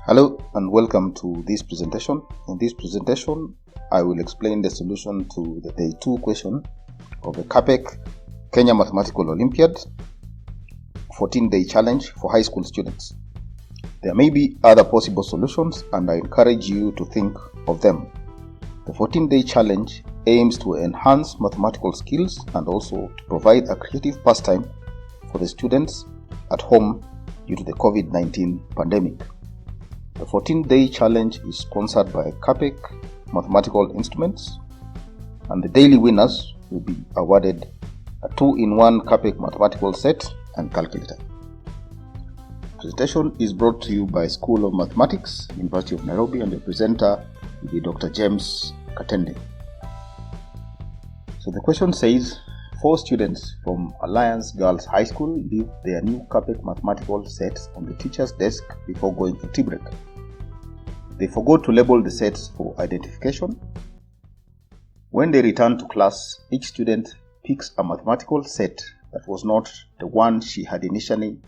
Hello and welcome to this presentation. In this presentation, I will explain the solution to the Day 2 question of the KPEC Kenya Mathematical Olympiad 14-day challenge for high school students. There may be other possible solutions and I encourage you to think of them. The 14-day challenge aims to enhance mathematical skills and also to provide a creative pastime for the students at home due to the COVID-19 pandemic. The 14-day challenge is sponsored by KPEC Mathematical Instruments, and the daily winners will be awarded a 2-in-1 KPEC mathematical set and calculator. The presentation is brought to you by School of Mathematics, University of Nairobi, and the presenter will be Dr. James Katende. So the question says, 4 students from Alliance Girls High School leave their new KPEC mathematical sets on the teacher's desk before going for tea break. They forgot to label the sets for identification. When they return to class, each student picks a mathematical set that was not the one she had initially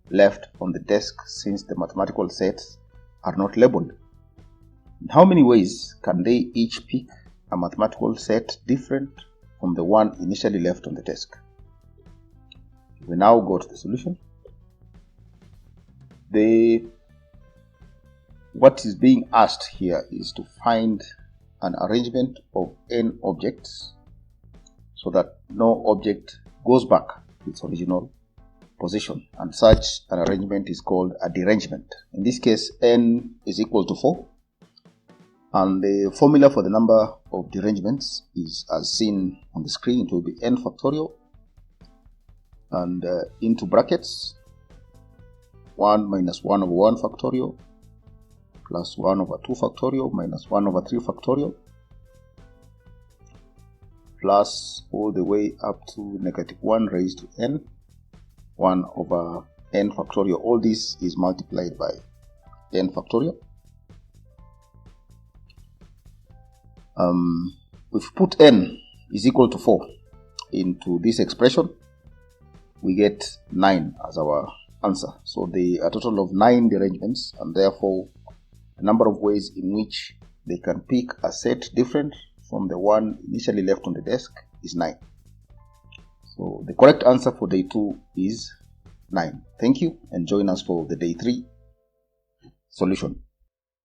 left on the desk, since the mathematical sets are not labeled. In how many ways can they each pick a mathematical set different from the one initially left on the desk? We now go to the solution. What is being asked here is to find an arrangement of n objects so that no object goes back to its original position, and such an arrangement is called a derangement. In this case, n is equal to 4, and the formula for the number of derangements is as seen on the screen. It will be n factorial and into brackets 1 minus 1 over 1 factorial plus 1 over 2 factorial minus 1 over 3 factorial plus all the way up to negative 1 raised to n 1 over n factorial. All this is multiplied by n factorial. If we put n is equal to 4 into this expression, we get 9 as our answer. So a total of 9 derangements, and therefore the number of ways in which they can pick a set different from the one initially left on the desk is 9. So the correct answer for Day 2 is 9. Thank you, and join us for the Day 3 solution.